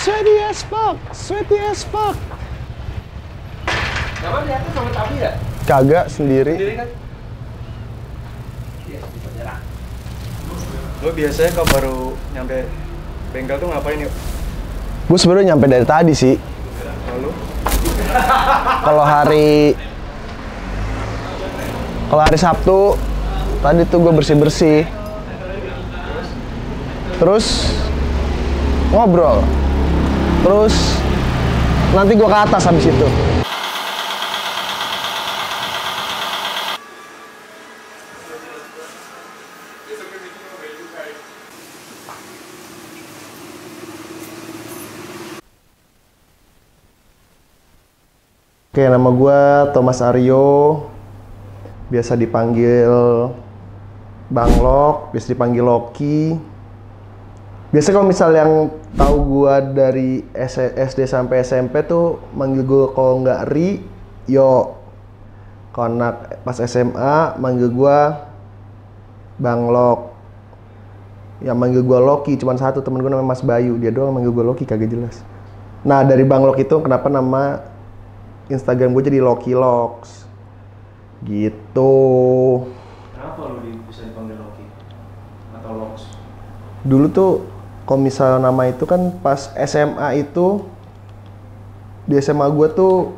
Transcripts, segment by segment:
Sweaty as fuck, sweaty as fuck. Kapan lihatnya sama Tapi ya? Kagak, sendiri. Sendiri kan? Iya, bisa jarak. Lo biasanya kalau baru nyampe bengkel tuh ngapain yuk? Gue sebenarnya nyampe dari tadi sih. Lalu? Kalau hari Sabtu tadi tuh gue bersih-bersih. Terus ngobrol. Terus nanti gue ke atas habis itu. Oke, nama gue Thomas Aryo, biasa dipanggil Bang Lok, biasa dipanggil Loki. Biasa kalau misal yang tahu gue dari SD sampai SMP tuh manggil gue kalau nggak Ri, Yo. Kalau anak pas SMA manggil gue Bang Lok. Yang manggil gue Loki cuman satu, temen gue namanya Mas Bayu, dia doang manggil gue Loki, kagak jelas. Nah dari Bang Lok itu kenapa nama Instagram gue jadi Loki Loks gitu. Kenapa lo bisa dipanggil Loki? Atau Loks? Dulu tuh kalau misalnya nama itu kan pas SMA itu, di SMA gue tuh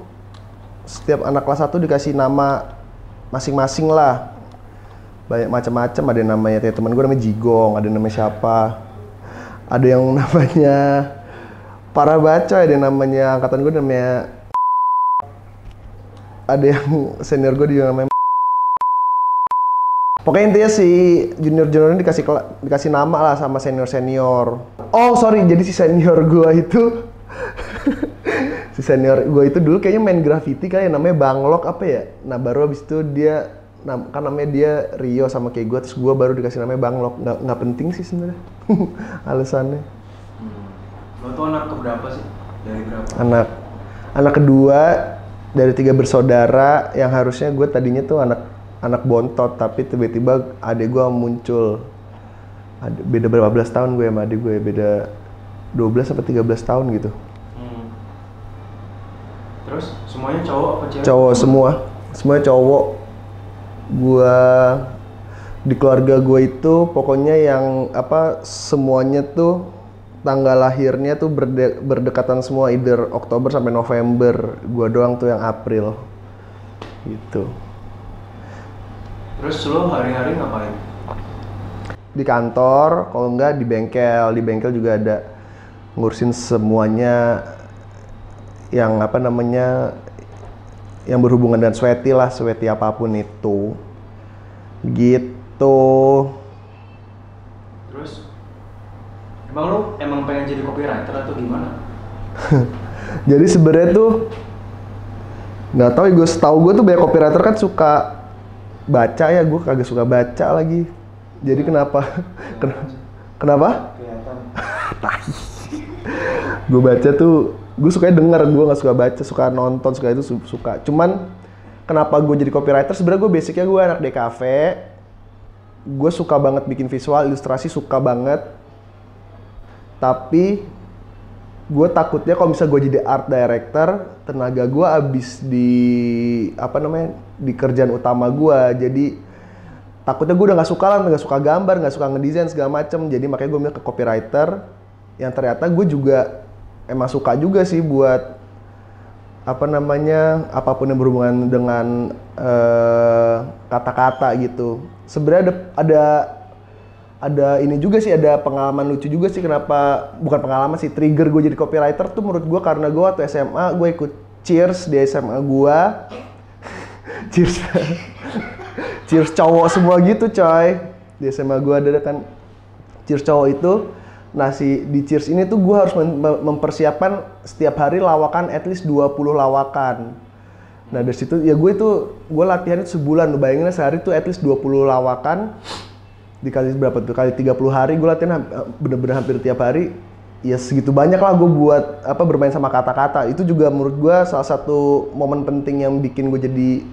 setiap anak kelas 1 dikasih nama masing-masing lah. Banyak macam-macam, ada yang namanya teman gue namanya Jigong, ada yang namanya siapa, ada yang namanya Para Baca, ada yang namanya angkatan gue namanya, ada yang senior gue juga namanya. Pokoknya intinya si junior-junior ini dikasih nama lah sama senior-senior. Oh sorry, jadi si senior gue itu si senior gue itu dulu kayaknya main graffiti kayak namanya Bang Lok apa ya. Nah baru abis itu dia kan namanya dia Rio sama kayak gue, terus gue baru dikasih namanya Bang Lok. Nggak penting sih sebenarnya alasannya. Lo tuh anak keberapa sih? Dari berapa? Anak kedua dari 3 bersaudara, yang harusnya gue tadinya tuh anak bontot, tapi tiba-tiba adik gue muncul. Beda berapa belas tahun gue sama adik gue, beda 12 sampai 13 tahun gitu. Terus semuanya cowok apa cewek? Cowok semuanya cowok. Gue di keluarga gue itu pokoknya yang semuanya tuh tanggal lahirnya tuh berdekatan semua, either Oktober sampai November. Gua doang tuh yang April. Gitu. Terus lo hari-hari ngapain? Di kantor, kalau enggak di bengkel. Di bengkel juga ada ngurusin semuanya yang yang berhubungan dengan sweaty lah, sweaty apapun itu. Gitu. Terus emang lo pengen jadi copywriter atau gimana? Jadi sebenarnya tuh nggak tahu ya, setahu gue tuh banyak copywriter kan suka baca ya, gue kagak suka baca lagi. Jadi kenapa? Kenapa? Kelihatan. Gue baca tuh, gue sukanya denger, gue nggak suka baca, suka nonton, suka itu suka. Cuman kenapa gue jadi copywriter? Sebenarnya gue basicnya gue anak DKV, gue suka banget bikin visual, ilustrasi suka banget. Tapi gue takutnya kalau misalnya gue jadi art director, tenaga gue abis di di kerjaan utama gue. Jadi takutnya gue udah nggak suka gambar, nggak suka ngedesain segala macem. Jadi makanya gue milih ke copywriter. Yang ternyata gue juga emang suka juga sih buat apapun yang berhubungan dengan kata-kata gitu. Sebenarnya ada ini juga sih, ada pengalaman lucu juga sih kenapa, bukan pengalaman sih, trigger gue jadi copywriter tuh menurut gue karena gue waktu SMA gue ikut cheers di SMA gue. Cheers cowok semua gitu coy. Di SMA gue ada kan cheers cowok itu. Nah di cheers ini tuh gue harus mempersiapkan setiap hari lawakan at least 20 lawakan. Nah dari situ ya gue latihan itu sebulan. Lu bayangin sehari tuh at least 20 lawakan. Dikali berapa tuh? Kali 30 hari gue latihan bener-bener hampir tiap hari. Ya segitu banyak lah gue buat bermain sama kata-kata. Itu juga menurut gue salah satu momen penting yang bikin gue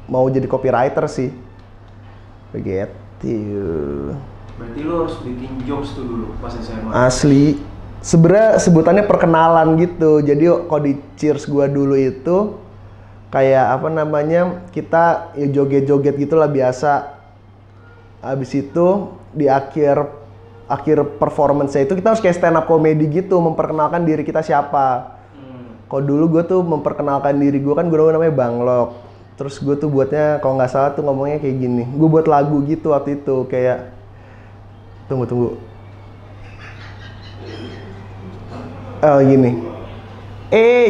mau jadi copywriter sih. Begitu. Berarti lu harus bikin jokes tuh dulu pas SMA. Asli. Sebenarnya sebutannya perkenalan gitu. Jadi kalau di Cheers gua dulu itu kayak apa namanya, kita ya joget-joget gitulah biasa. Habis itu di akhir performance itu kita harus kayak stand up comedy gitu, memperkenalkan diri kita siapa. Kalau dulu gue tuh memperkenalkan diri gue kan, gue namanya Banglok. Terus gue tuh buatnya kalau nggak salah tuh ngomongnya kayak gini. Gue buat lagu gitu waktu itu kayak tunggu. Oh gini.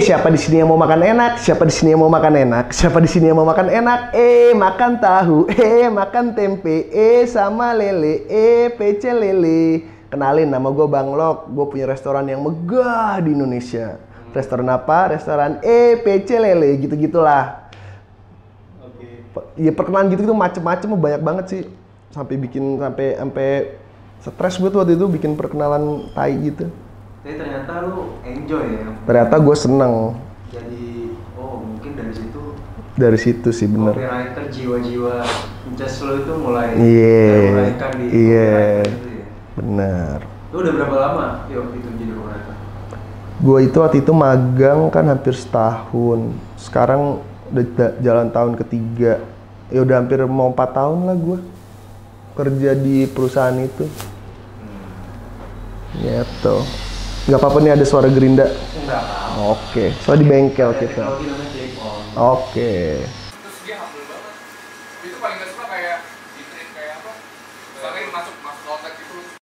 Siapa di sini yang mau makan enak? Siapa di sini yang mau makan enak? Siapa di sini yang mau makan enak? Makan tahu. Makan tempe. Sama lele. Pecel lele. Kenalin, nama gue Banglok. Gue punya restoran yang megah di Indonesia. Restoran apa? Restoran pecel lele. Gitu-gitulah. Oke. Ya perkenalan gitu macem-macem banyak banget sih. Sampai stres gue tuh waktu itu bikin perkenalan tai gitu. Tapi ternyata lu enjoy ya? Ternyata gue seneng. Jadi, mungkin dari situ. Dari situ sih bener. Copywriter jiwa-jiwa just lo itu mulai teruraikan di copywriter gitu ya? Bener. Lu udah berapa lama itu jadi copywriter? Gue itu waktu itu magang kan hampir setahun. Sekarang udah jalan tahun ketiga. Ya udah hampir mau 4 tahun lah gue kerja di perusahaan itu. Gitu. Gak apa-apa nih ada suara gerinda? Enggak apa-apa. Oke, soalnya di bengkel kita. Teknologi namanya clip on. Oke. Terus dia humble banget. Itu paling gak suka kayak di treat kayak apa? Misalnya masuk outlet gitu.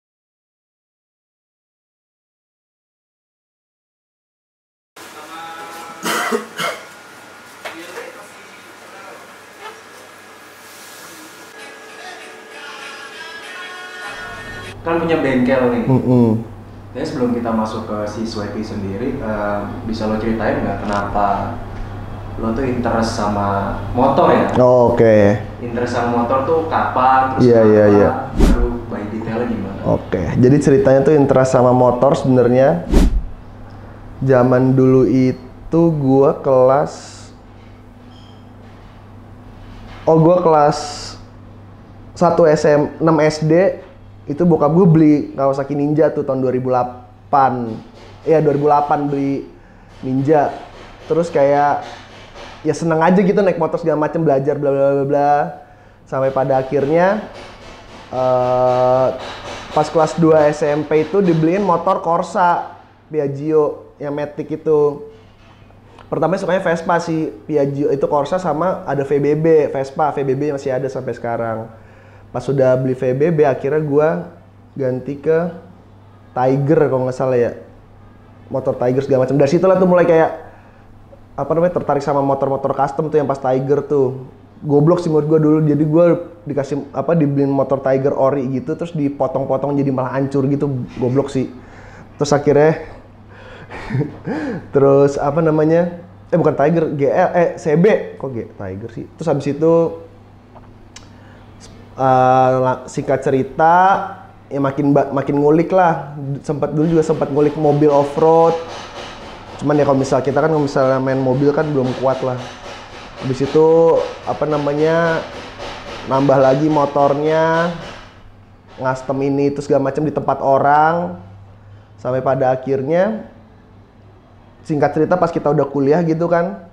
Sama Kan punya bengkel nih. Mm-mm. Jadi sebelum kita masuk ke si Sweaty sendiri, bisa lo ceritain nggak kenapa lo tuh interest sama motor ya? Oh, oke. Interest sama motor tuh kapan? Terus Iya, kenapa? iya, iya. Baru by detailnya gimana? Oke, jadi ceritanya tuh interest sama motor sebenarnya zaman dulu itu gua kelas 1 6 SD itu bokap gue beli Kawasaki Ninja tuh tahun 2008. Iya 2008 beli Ninja. Terus kayak ya seneng aja gitu naik motor segala macem, belajar bla bla bla bla. Sampai pada akhirnya pas kelas 2 SMP itu dibeliin motor Corsa Piaggio yang Matic itu. Pertama sukanya Vespa sih, Piaggio itu Corsa sama ada VBB, Vespa, VBB masih ada sampai sekarang. Pas sudah beli VBB akhirnya gua ganti ke Tiger kalau nggak salah ya. Motor Tiger segala macam. Dari situlah tuh mulai kayak apa namanya tertarik sama motor-motor custom tuh yang pas Tiger tuh. Goblok sih menurut gua dulu. Jadi gua dikasih dibeliin motor Tiger ori gitu terus dipotong-potong jadi malah hancur gitu. Goblok sih. Terus akhirnya terus apa namanya? Bukan Tiger, GL CB. Kok Tiger sih? Terus habis itu singkat cerita ya makin ngulik lah. Dulu juga sempat ngulik mobil off-road. Cuman ya kalau misalnya main mobil kan belum kuat lah. Habis itu apa namanya nambah lagi motornya, ngastem ini itu segala macam di tempat orang. Sampai pada akhirnya singkat cerita pas kita udah kuliah gitu kan,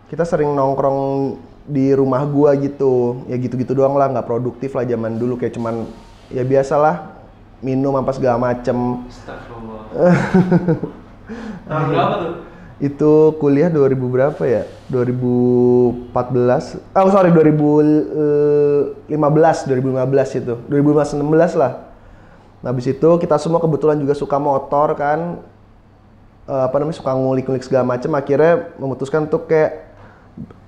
kita sering nongkrong di rumah gua gitu. Ya gitu-gitu doang lah, nggak produktif lah zaman dulu, kayak cuman ya biasalah minum apa segala macem. Astagfirullah. Tahun berapa tuh? Itu kuliah 2000 berapa ya? 2014. 2015 itu. 2016 lah. Nah, habis itu kita semua kebetulan juga suka motor kan. Suka ngulik-ngulik segala macem. Akhirnya memutuskan tuh kayak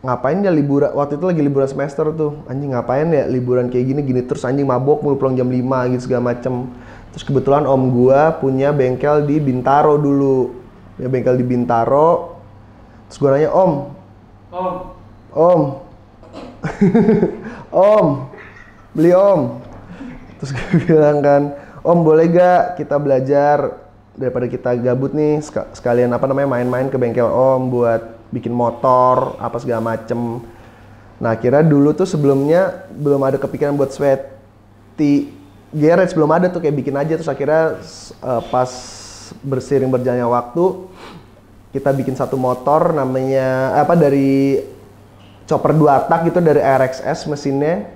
ngapain ya liburan. Waktu itu lagi liburan semester tuh. Anjing ngapain ya liburan kayak gini terus anjing mabok mulu pulang jam 5 gitu segala macem. Terus kebetulan om gua punya bengkel di Bintaro dulu. Ya bengkel di Bintaro. Terus gua nanya, Om. Om. Beli Om. Terus gua bilang kan, Om boleh gak kita belajar daripada kita gabut nih sekalian main-main ke bengkel Om buat bikin motor apa segala macem. Nah akhirnya dulu tuh sebelumnya belum ada kepikiran buat Sweaty garage, belum ada tuh, kayak bikin aja. Terus akhirnya pas berseiring berjalannya waktu, kita bikin satu motor namanya dari chopper 2 tak gitu, dari RXS mesinnya.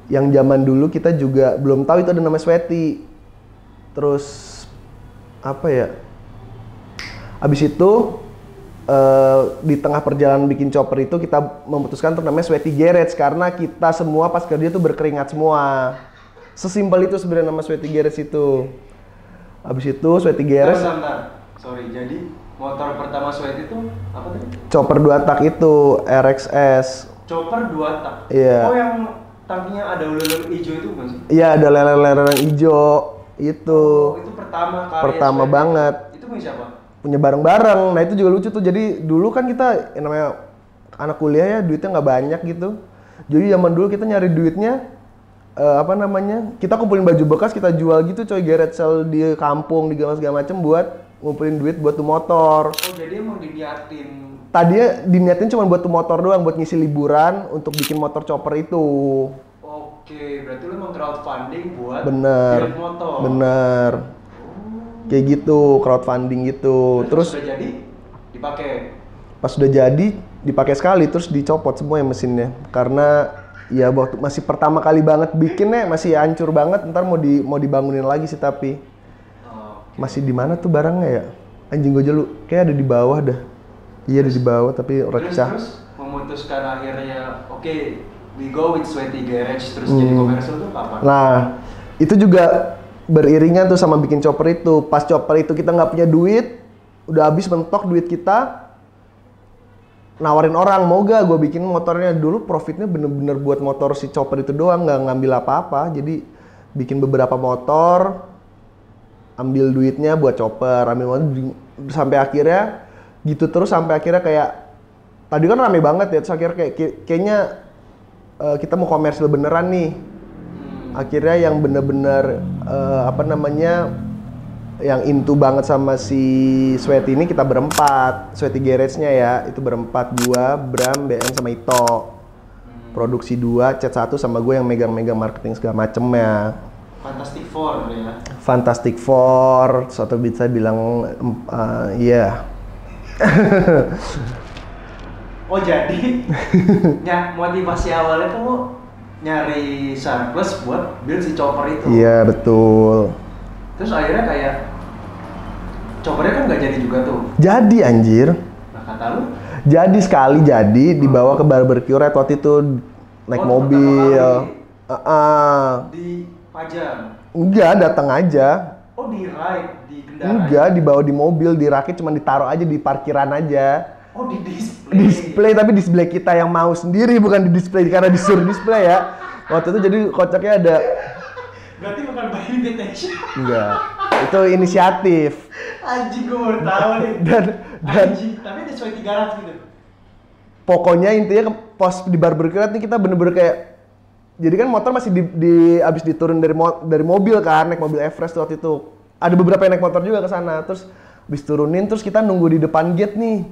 Yang zaman dulu kita juga belum tahu itu ada namanya Sweaty. Terus apa ya? Abis itu di tengah perjalanan bikin chopper itu kita memutuskan untuk namanya Sweaty Garage karena kita semua pas kerja tuh berkeringat semua. Sesimpel itu sebenarnya nama Sweaty Garage itu. Abis itu Sweaty Garage. Bentar. Sorry, jadi motor pertama Sweaty itu apa tadi? Chopper 2 tak itu, RXS. Chopper 2 tak? Iya. Oh yang tangkinya ada lele hijau itu bukan sih? Iya, ada lele-lele hijau itu. Oh, itu pertama kali. Pertama banget. Itu punya siapa? Punya bareng-bareng. Nah itu juga lucu tuh. Jadi dulu kan kita yang namanya anak kuliah ya, duitnya nggak banyak gitu. Jadi zaman dulu kita nyari duitnya kita kumpulin baju bekas, kita jual gitu coy, garage sale di kampung, di segala macem buat ngumpulin duit buat tuh motor. Oh jadi emang diniatin? Tadinya diniatin cuma buat tuh motor doang, buat ngisi liburan untuk bikin motor chopper itu. Oke, berarti lu emang crowdfunding buat Bener, build motor? bener. Kayak gitu, crowdfunding gitu. Terus sudah jadi dipakai? Pas sudah jadi dipakai sekali, terus dicopot semua ya mesinnya. Karena ya waktu masih pertama kali banget bikinnya, masih hancur banget. Ntar mau dibangunin lagi sih tapi masih di mana tuh barangnya ya? Anjing gue jelu, kayak ada di bawah dah. Iya ada di bawah tapi recah. Terus memutuskan akhirnya oke, we go with Sweaty Garage terus jadi komersial tuh kapan? Nah itu juga beriringan tuh sama bikin chopper itu. Pas chopper itu kita nggak punya duit, udah habis mentok duit kita, nawarin orang, mau gak gue bikin motornya. Dulu profitnya bener-bener buat motor si chopper itu doang, nggak ngambil apa-apa. Jadi bikin beberapa motor, ambil duitnya buat chopper, ambil motor, sampai akhirnya gitu terus, sampai akhirnya kayak tadi kan rame banget ya, terus akhirnya kayaknya kita mau komersil beneran nih. Akhirnya yang bener-bener yang into banget sama si Sweaty ini kita berempat. Sweaty Garage-nya ya, itu berempat, gua, Bram, BM sama Ito. Produksi 2, Chat 1 sama gue yang megang-megang marketing segala macemnya. Fantastic Four ya? Fantastic Four, suatu bisa bilang iya. Oh jadi motivasi awalnya tuh nyari surplus buat build si chopper itu? Iya betul. Terus akhirnya kayak choppernya kan nggak jadi juga tuh? Jadi anjir. Nah kata lu? Jadi sekali jadi dibawa ke barbecue Red waktu itu naik mobil. Dipajang? Enggak, datang aja. Oh di ride, di kendaraan? Enggak, dibawa di mobil, dirakit cuma ditaruh aja di parkiran aja. Oh di display? Display, tapi display kita yang mau sendiri, bukan di display karena disuruh display ya. Waktu itu jadi kocaknya ada. Berarti bukan by invitation? Enggak, itu inisiatif. Anjing gue baru tahu nih. Dan Anjing, tapi ada Sweaty Garage gitu? Pokoknya intinya pas di barbecue nih kita bener-bener kayak, jadi kan motor masih abis diturun dari mobil kan, naik mobil Everest waktu itu. Ada beberapa yang naik motor juga ke sana, terus abis turunin, terus kita nunggu di depan gate nih.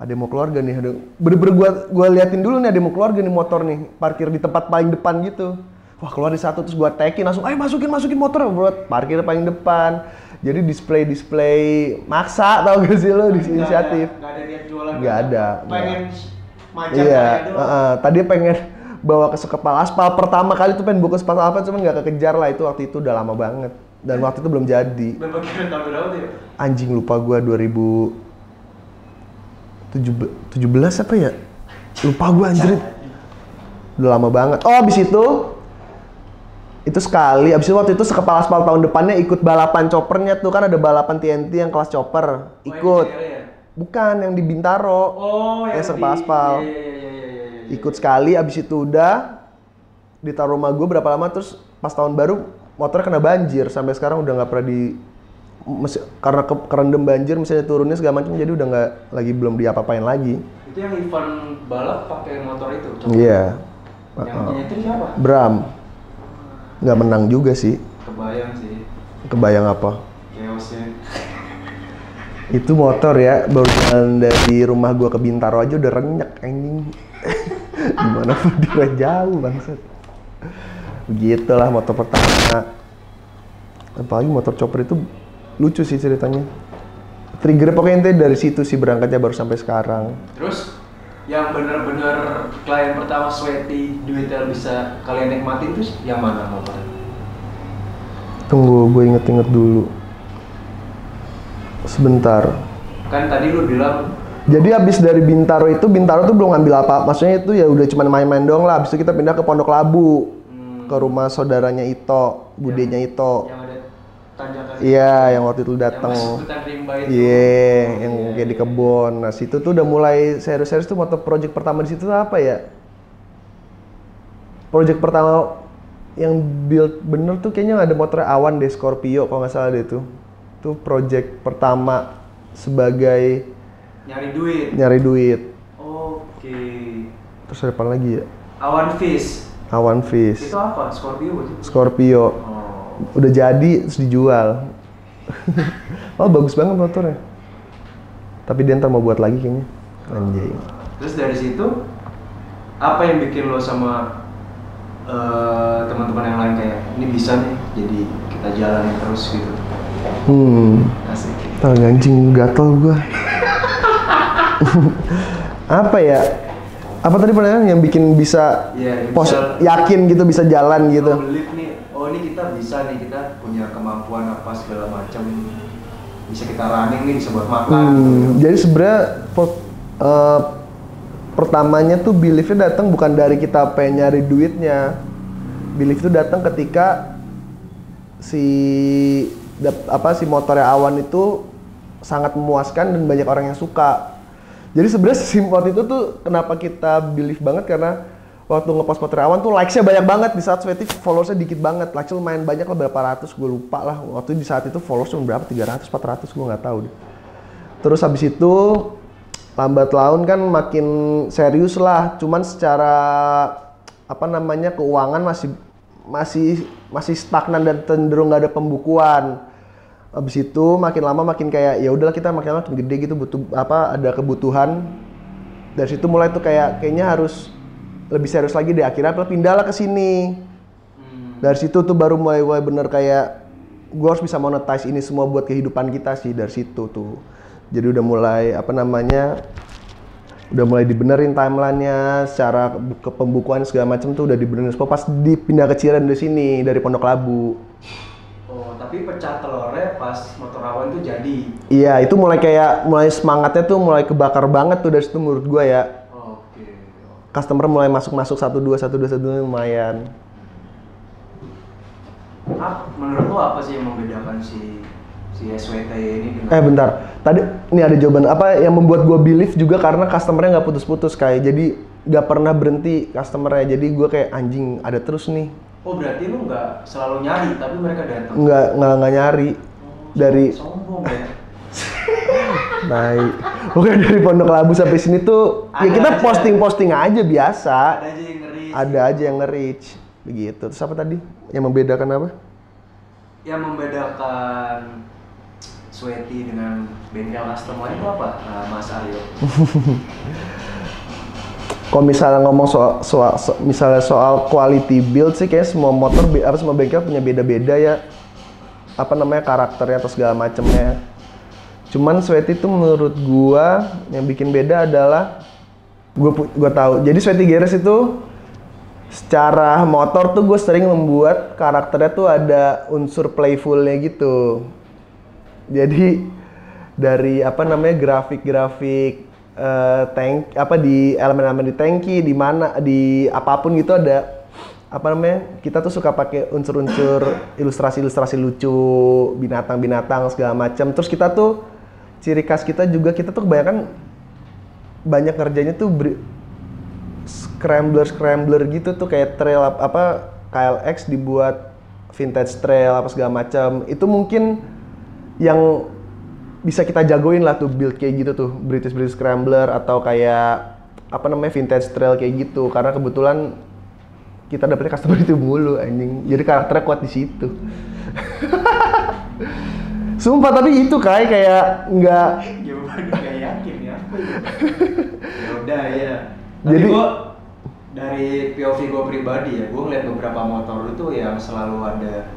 Ada yang mau keluarga nih, bener-bener gua liatin dulu nih, ada yang mau keluarga nih motor nih, parkir di tempat paling depan gitu. Wah keluar di satu, terus gua tekin langsung, ayo masukin motor buat parkir paling depan. Jadi display maksa, tau gak sih lo, di inisiatif. Gak ada niat jualan? Gak ada. Pengen majang iya, doang? tadi pengen bawa ke sekepal aspal, pertama kali tuh pengen bawa ke sekepal aspal, cuman gak kekejar lah, itu waktu itu udah lama banget. Dan waktu itu belum jadi. Berapa tahun berapa tuh ya? Anjing lupa gua 2017 apa ya? Lupa gua anjir. Udah lama banget. Oh abis itu sekali, abis itu waktu itu sekepal aspal tahun depannya ikut balapan choppernya tuh, kan ada balapan TNT yang kelas chopper. Ikut. Bukan, yang di Bintaro. Oh, yang sekepal aspal. Iya. Ikut sekali, abis itu udah ditaruh rumah gue berapa lama, terus pas tahun baru motornya kena banjir, sampai sekarang udah nggak pernah karena kerendam banjir, misalnya turunnya segala macam, jadi udah nggak lagi, belum diapa-apain lagi. Itu yang event balap pakai motor itu? Iya. Yang itu siapa? Bram. Nggak menang juga sih. Kebayang sih. Kebayang apa? Chaosnya. Itu motor ya, baru jalan dari rumah gua ke Bintaro aja udah renyek anjing. Gimana pun dia jauh bangsat. Begitulah motor pertama. Apalagi motor chopper itu lucu sih ceritanya. Trigger pokoknya intinya dari situ sih berangkatnya baru sampai sekarang. Terus yang bener-bener klien pertama Sweaty duitnya bisa kalian nikmatin tuh yang mana motornya? Tunggu, gue inget-inget dulu. Sebentar. Kan tadi lu bilang Jadi abis dari Bintaro tuh belum ngambil apa. Maksudnya itu ya udah cuma main-main doang lah. Abis itu kita pindah ke Pondok Labu. Ke rumah saudaranya Ito, budenya Ito. yang ada tanjakan. Iya, yang waktu itu datang. Yang masuk hutan rimba itu. Iya, yang kayak di kebun. Nah, situ tuh udah mulai serius-serius tuh motor project pertama di situ tuh apa ya? Project pertama yang build bener tuh kayaknya ada motor Awan deh, Scorpio kalau nggak salah deh tuh. Itu project pertama sebagai Nyari duit. Oke. Terus ada apa lagi ya? Awan Fish. Itu apa? Scorpio berarti? Scorpio. Oh. Udah jadi terus dijual. Oh, bagus banget motornya. Tapi dia ntar mau buat lagi kayaknya. Anjay. Terus dari situ apa yang bikin lo sama teman-teman yang lain kayak ini bisa nih jadi kita jalanin terus gitu? Asik. Anjing gatel gua. Apa ya? Apa tadi pertanyaan yang bikin bisa yakin gitu bisa jalan gitu? Believe nih, oh ini kita bisa nih, kita punya kemampuan apa segala macam, bisa kita running nih, bisa buat makan. Jadi sebenarnya pertamanya tuh belief-nya datang bukan dari kita pengen nyari duitnya. Belief itu datang ketika si motornya Awan itu sangat memuaskan dan banyak orang yang suka. Jadi sebenarnya simpel itu tuh kenapa kita believe banget karena waktu ngepost motor Awan tuh likes-nya banyak banget di saat Sweaty followers-nya dikit banget. Likes-nya lumayan banyak lah, berapa ratus gue lupa lah. Waktu di saat itu followers cuma berapa? 300, 400 gue nggak tahu deh. Terus habis itu lambat laun kan makin serius lah. Cuman secara keuangan masih stagnan dan cenderung nggak ada pembukuan. Abis itu makin lama makin kayak ya udahlah kita makin lama makin gede gitu ada kebutuhan. Dari situ mulai tuh kayaknya harus lebih serius lagi deh. Akhirnya pindahlah ke sini. Dari situ tuh baru mulai bener kayak gue harus bisa monetize ini semua buat kehidupan kita sih dari situ tuh. Jadi udah mulai udah mulai dibenerin timelinenya, secara pembukuan segala macam tuh udah dibenerin. Pas dipindah ke Cirende sini dari Pondok Labu. Oh, tapi pecah telurnya pas motor Awan tuh jadi. Iya, itu mulai semangatnya tuh mulai kebakar banget tuh dari situ menurut gua ya. Oke. Customer mulai masuk 1 2 lumayan. Menurut lo apa sih yang membedakan si SWT ini dengan Bentar. Tadi ini ada jawaban apa yang membuat gua believe juga karena customernya nggak putus-putus kayak. Jadi nggak pernah berhenti customernya. Jadi gua kayak anjing ada terus nih. Oh, berarti lu nggak selalu nyari, tapi mereka datang? Nggak nyari. Dari sombong ya? Baik. Oke, dari Pondok Labu sampai sini tuh ya kita posting-posting aja biasa. Ada aja yang nge-reach. Begitu. Terus apa tadi? Yang membedakan apa? Yang membedakan Sweaty dengan bengkel custom lain itu apa, Mas Aryo? Kalau misalnya ngomong soal quality build sih kayak semua motor semua bengkel punya beda-beda ya karakternya atau segala macamnya. Cuman Sweaty itu menurut gua yang bikin beda adalah gua tahu. Jadi Sweaty Garage itu secara motor tuh gue sering membuat karakternya tuh ada unsur playfulnya gitu. Jadi dari grafik-grafik tank di elemen-elemen di tangki di apapun gitu ada kita tuh suka pakai unsur-unsur ilustrasi lucu binatang-binatang segala macam. Terus kita tuh ciri khas kita tuh kebanyakan banyak kerjanya tuh scrambler gitu tuh kayak trail KLX dibuat vintage trail segala macam. Itu mungkin yang bisa kita jagoin lah tuh build kayak gitu tuh British Scrambler atau kayak vintage trail kayak gitu karena kebetulan kita dapetnya customer itu mulu anjing, jadi karakternya kuat di situ. Sumpah, tapi itu kayak nggak jawaban nggak yakin ya. Ya udah ya. Jadi gua dari POV gue pribadi ya, gue ngeliat beberapa motor itu yang selalu ada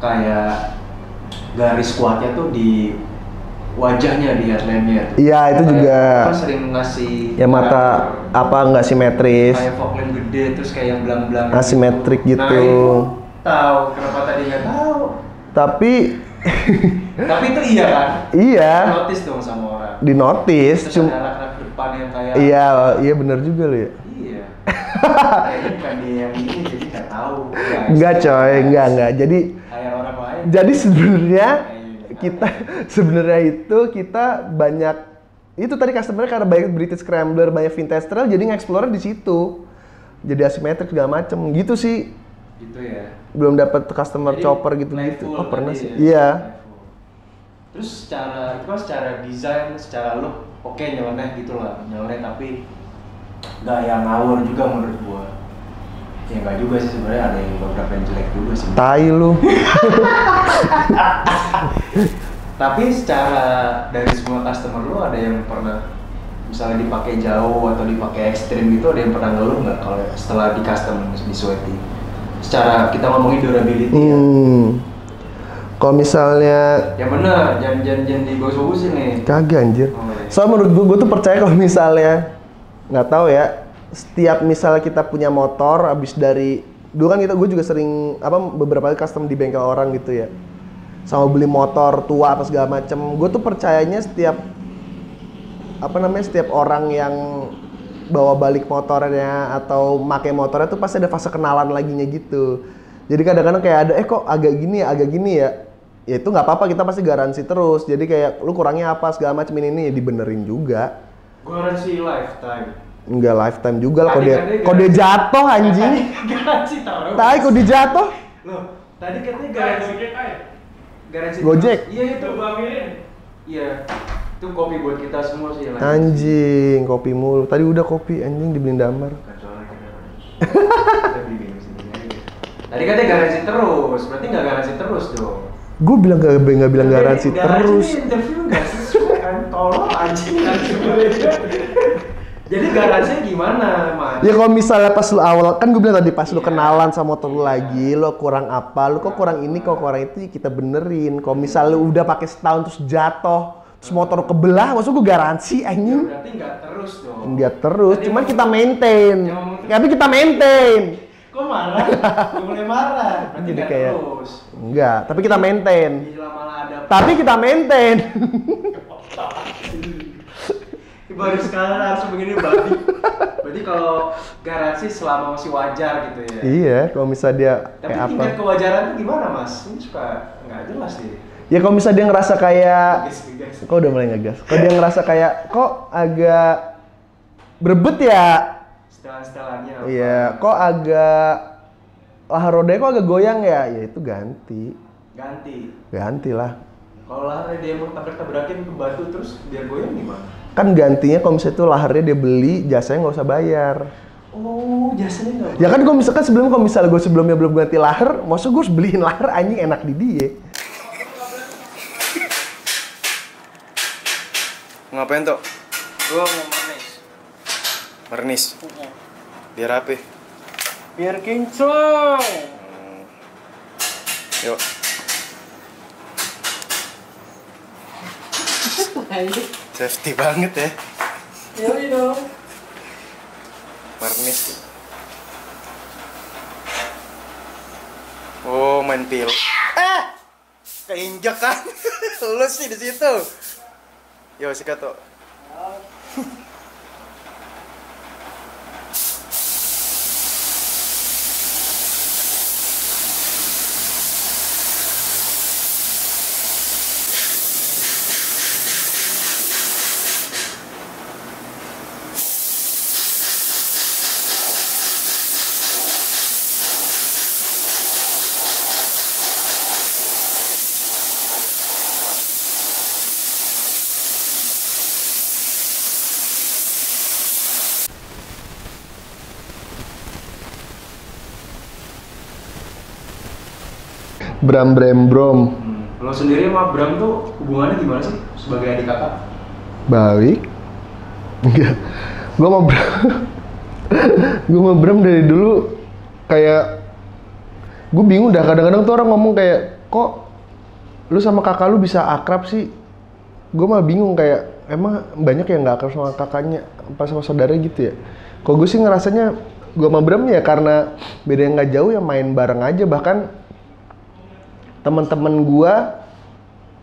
kayak garis kuatnya tuh di wajahnya, di headline-nya. Iya, itu juga. Kan sering ngasih Ya mata apa nggak simetris. kayak Falkland gede terus kayak yang belang-belang Asimetrik gitu. Nah, itu tahu kenapa tadi nggak tahu. Tapi Tapi itu iya kan? iya, Notice dong sama orang. di notice. Terus ada rak-rak depan yang kayak Iya, iya benar juga lo ya. Iya. Kayaknya bukan dia yang ini jadi nggak tahu. Guys. Enggak coy, enggak. Jadi Kayak orang lain. Jadi sebenarnya Kayak kita sebenarnya itu kita banyak itu tadi customer karena banyak British Scrambler, banyak vintage trail jadi nge-explore di situ. Jadi asimetrik segala macem gitu sih. Gitu ya. Belum dapat customer Jadi, chopper gitu. playful Oh, pernah tadi sih. ya, Iya. playful. Terus secara desain, secara look oke nyeleneh gitu lah, nyeleneh tapi nggak yang ngawur juga menurut gua. Ya nggak juga sih sebenarnya, ada yang beberapa yang jelek juga sih. Tai lu. Tapi secara dari semua customer lu ada yang pernah misalnya dipakai jauh atau dipakai ekstrim gitu, ada yang pernah ngeluh nggak kalau setelah di custom di Sweaty? Secara kita ngomongin durability ya. Kalau misalnya Ya bener, jangan dibagus-bagusin nih. kagak anjir. Oh, iya. Soalnya menurut gue tuh percaya kalau misalnya nggak tahu ya, setiap misalnya kita punya motor abis dari dulu kan gue juga sering beberapa kali custom di bengkel orang gitu ya, sama beli motor tua apa segala macem. Gue tuh percayanya setiap setiap orang yang bawa balik motornya atau pakai motornya tuh pasti ada fase kenalan laginya gitu. Jadi kadang-kadang kayak ada kok agak gini ya itu nggak apa-apa, kita pasti garansi terus. Jadi kayak lu kurangnya apa segala macam ini ya dibenerin juga. Garansi lifetime. Enggak lifetime juga lah Tadi kalau dia jatuh anjing. Garansi taruh. Tai kalau dia jatuh. Loh, tadi katanya garansi Gojek. terus. Iya itu ambilin. Iya. Itu kopi buat kita semua sih. Anjing, kopi mulu. Tadi udah kopi anjing dibeliin damar. Kita beli minum sendiri aja. Tadi katanya garansi terus, berarti nggak garansi terus dong. Gue bilang nggak bilang garansi terus. Ini interview nggak sesuai kan, tolong anjing. Jadi garansinya gimana, Mas? Ya kalau misalnya pas lu awal, kan gue bilang tadi pas lu kenalan sama motor lu lagi, lu kurang apa, lu kok kurang ini, kok kurang itu, kita benerin. Kalau misalnya lu udah pakai setahun terus jatuh, terus motor lu kebelah, maksud gue garansi Ya, anjing. berarti nggak terus dong. Enggak terus, Tadi cuman emang- kita maintain. Yang- Tapi kita maintain. Kok marah? Udah mulai marah. Berarti Jadi nggak kayak- terus. Enggak, tapi kita maintain. Gila malah ada. Tapi kita maintain. Baru sekarang harus begini berarti. Berarti kalau garansi selama masih wajar gitu ya. Iya, kalau misalnya dia Tapi kayak apa. tingkat kewajaran itu gimana, Mas? Ini suka nggak jelas sih. Ya kalau misalnya dia ngerasa kayak Guys. kok udah mulai ngegas. Kalau dia ngerasa kayak kok agak berebet ya. Setelan-setelannya apa? Iya, kok agak rodanya kok agak goyang ya. Ya itu ganti. Ganti lah. Kalau laharnya dia emang tabrak-tabrakin ke batu terus biar goyang gimana? Kan gantinya kalau misalnya itu laharnya dia beli, jasanya nggak usah bayar. Oh, jasanya nggak? Ya kan kalau misalkan kalau misalnya gue sebelumnya belum ganti lahar, maksud gue harus beliin lahar anjing enak di dia. Ngapain tuh? Gua mau manis. Mernis. Biar apa? Biar kinclong. Yuk. Safety banget ya. Yoi dong. Mernis. Oh, main pil. Keinjak kan? Lu sih di situ. Yo, sikat tuh. Bram Brom. Lo sendiri sama Bram tuh hubungannya gimana sih sebagai adik kakak? Baik. Enggak. Gue mau Bram. Gue mau Bram dari dulu kayak gue bingung dah, kadang-kadang tuh orang ngomong kayak kok lu sama kakak lu bisa akrab sih? Gue mah bingung kayak emang banyak yang nggak akrab sama kakaknya apa sama saudara gitu ya. Kok gue sih ngerasanya gue sama Bram ya karena beda yang nggak jauh ya main bareng aja, bahkan teman-teman gue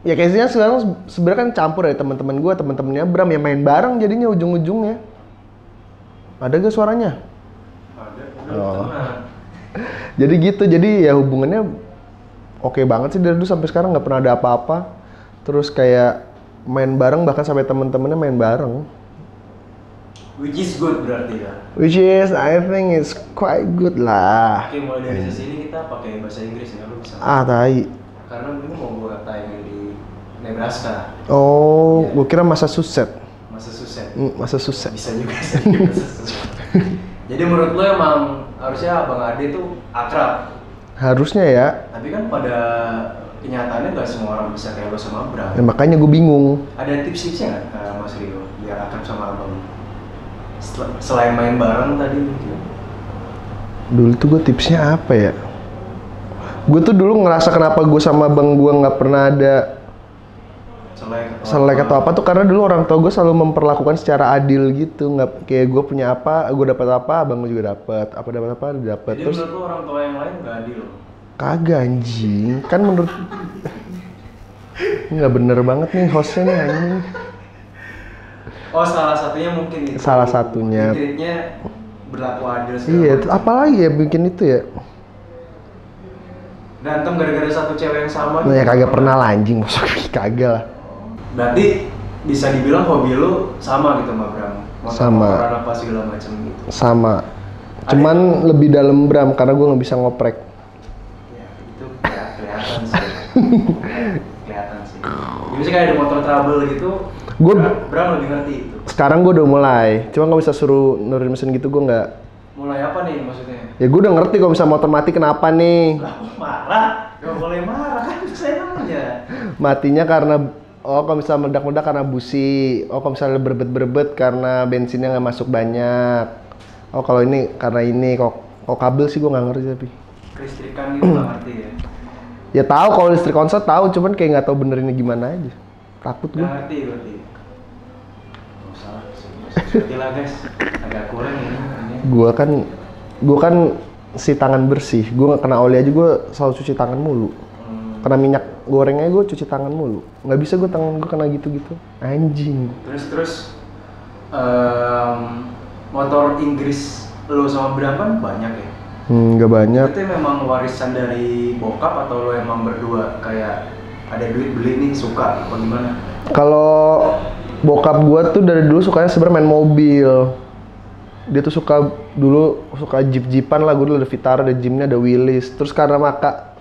ya kayaknya sekarang sebenarnya kan campur ya, teman-teman gue, teman-temannya Bram ya main bareng jadinya ujung-ujungnya. Ada gak suaranya? Ada, Oh. Jadi gitu, jadi ya hubungannya oke banget sih dari dulu sampai sekarang nggak pernah ada apa-apa. Terus kayak main bareng bahkan sampai teman-temannya main bareng. Which is good berarti ya. Which is I think it's quite good lah. Oke, mulai dari sesi ini kita pakai bahasa Inggris ya, lu bisa. Ah tai. Karena ini mau gua tayangin di Nebraska, Oh, Iya. gue kira Massachusetts. Massachusetts. Massachusetts. Bisa juga sih. Jadi menurut lo emang harusnya Abang Ade tuh akrab. Harusnya ya. Tapi kan pada kenyataannya nggak semua orang bisa kayak lo sama Bram. Ya, makanya gue bingung. Ada tips-tipsnya nggak Mas Rio biar akrab sama Abang? Selain main bareng tadi mungkin. Dulu tuh gue tipsnya apa ya? Gue tuh dulu ngerasa kenapa gue sama bang gue nggak pernah ada selek atau apa tuh karena dulu orang tua gue selalu memperlakukan secara adil gitu, nggak kayak gue punya apa gue dapat apa abang gue juga dapat dia dapat. Jadi Terus menurut lo orang tua yang lain nggak adil? kagak anjing kan menurut nggak bener banget nih hostnya nih anjing. Oh, salah satunya mungkin itu. Salah satunya. Treatnya berlaku adil segala Iya, macam. apalagi ya bikin itu ya. Berantem gara-gara satu cewek yang sama. Nah, ya kagak pernah lah anjing, maksudnya kagak lah. Berarti bisa dibilang hobi lu sama gitu sama Bram. Sama. Motoran apa segala macam gitu. Sama. Cuman lebih dalam Bram karena gue nggak bisa ngoprek. Ya, itu kelihatan sih. Kelihatan sih. Jadi misalnya kayak ada motor trouble gitu, Bram lebih ngerti itu. Sekarang gue udah mulai, cuma nggak bisa suruh nurunin mesin gitu gue nggak. Mulai apa nih maksudnya? Ya gue udah ngerti kalau misalnya motor mati kenapa nih. Lah, marah? Gak boleh marah kan saya namanya. Matinya karena kalau misalnya meledak-meledak karena busi. Kalau misalnya berebet-berebet karena bensinnya nggak masuk banyak. Kalau ini karena ini kok kabel sih gue nggak ngerti tapi. Kelistrikan gitu nggak ngerti ya? Ya tahu kalau listrik konslet tahu, cuman kayak nggak tahu benerinnya gimana aja. Takut gue. Nggak ngerti berarti. Oh, salah. Berarti lah guys, agak kurang ini. Gue kan si tangan bersih. Gue nggak kena oli aja gue selalu cuci tangan mulu. Kena minyak gorengnya gue cuci tangan mulu. Nggak bisa gue tangan gue kena gitu-gitu. Anjing. Terus motor Inggris lo sama Bram kan banyak ya? Nggak banyak. Itu memang warisan dari bokap atau lo emang berdua kayak ada duit beli nih suka apa gimana? Kalau bokap gue tuh dari dulu sukanya sebenarnya main mobil. Dia tuh suka jeep-jeepan lah. Gue dulu ada Vitara, ada Jimnya, ada Willys. Terus karena maka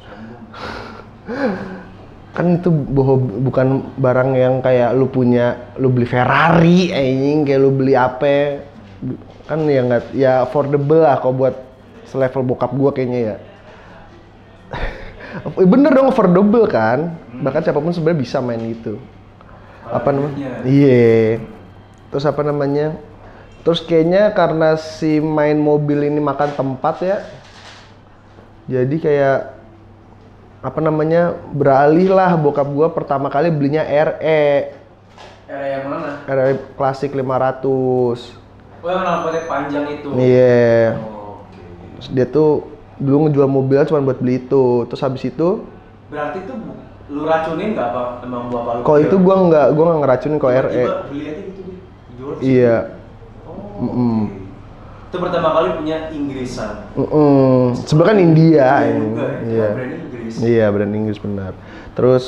kan itu bukan barang yang kayak lu beli Ferrari anjing, kayak lu beli apa kan ya nggak ya affordable lah kalau buat selevel bokap gua kayaknya ya. Bener dong affordable kan, bahkan siapapun sebenarnya bisa main gitu. Apa namanya? Iya. Terus apa namanya? Terus kayaknya karena si main mobil ini makan tempat ya, jadi kayak apa namanya beralih lah bokap gua pertama kali belinya RE. RE yang mana? RE klasik 500. Oh yang knalpotnya panjang itu? Iya. Oh, oke. Terus dia tuh dulu ngejual mobilnya cuma buat beli itu. Terus habis itu Berarti tuh lu racunin nggak apa emang bapak lu? kalau itu gua nggak ngeracunin kalau RE. Tiba-tiba beli aja gitu deh. Dijual sih. Iya. Oh, oke. Itu pertama kali punya Inggrisan. Sebenarnya kan India Iya ini. juga ya. Iya. Brand Inggris. Iya, brand Inggris benar. Terus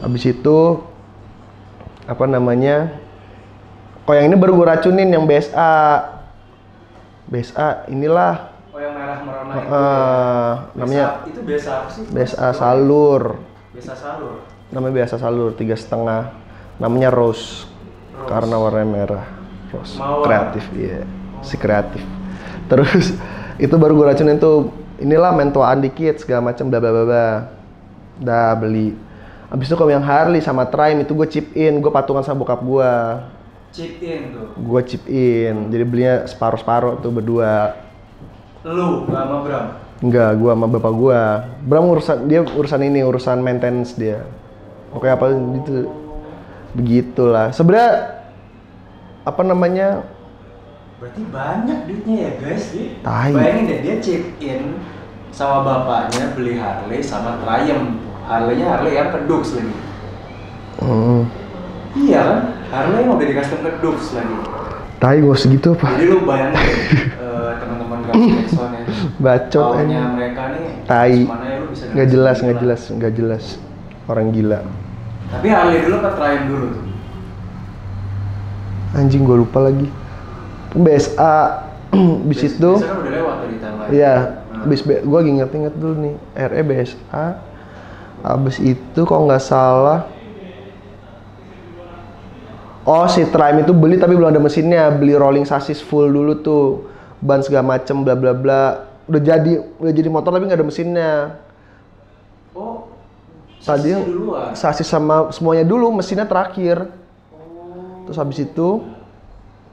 habis itu apa namanya? Kok yang ini baru gue racunin yang BSA. BSA inilah Oh yang merah merona itu. Ya. namanya Itu biasa apa sih? BSA Salur. Biasa salur. Namanya BSA Salur 3,5. Namanya Rose. Karena warnanya merah. Rose. Mawar. Kreatif, iya. Si kreatif. Terus itu baru gue racunin tuh inilah mentuaan dikit segala macam bla bla bla bla. Udah beli. Abis itu kalau yang Harley sama Trime itu gue chip in, gue patungan sama bokap gue. Chip in tuh. Gue chip in, jadi belinya separuh-separuh tuh berdua. Lu gak sama Bram? Enggak, gua sama bapak gua. Bram urusan maintenance dia. Oke apa gitu. Begitulah. Sebenarnya apa namanya? Berarti banyak duitnya ya guys. Tai. Bayangin deh dia chip in sama bapaknya beli Harley sama Triumph. Harley-nya Harley yang ke Dux lagi. Iya kan? Harley yang udah di custom ke Dux lagi. Tai gua segitu apa? Jadi lu bayangin deh, teman-teman grafik Exxon ya. Bacot Taunya aja. mereka nih Tai. mana ya lu bisa Nggak jelas. Orang gila. Tapi Harley dulu apa Triumph dulu tuh? Anjing gua lupa lagi. BSA bis itu. Biasanya kan udah lewat tuh di timeline. Iya, gua lagi inget dulu nih. RE BSA. Abis itu kalau nggak salah. Oh, si Triumph itu beli tapi belum ada mesinnya. Beli rolling chassis full dulu tuh. Ban segala macem bla bla bla. Udah jadi motor tapi nggak ada mesinnya. Oh. Tadi duluan. chassis sama semuanya dulu, mesinnya terakhir. Terus habis itu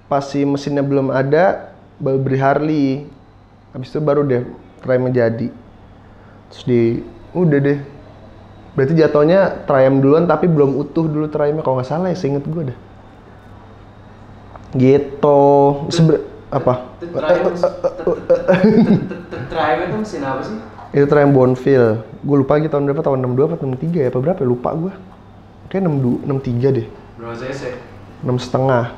pas si mesinnya belum ada, baru beli Harley. Habis itu baru deh Triumph jadi. Terus udah deh. Berarti jatuhnya Triumph duluan tapi belum utuh dulu Triumph kalau nggak salah ya, seinget gue dah. Gitu. Apa? Triumph itu mesin apa sih? Itu Triumph Bonneville. Gue lupa lagi tahun berapa, tahun 62 atau 63 ya, apa berapa ya? Lupa gue. Kayaknya 63 deh. Berapa cc? 6,5.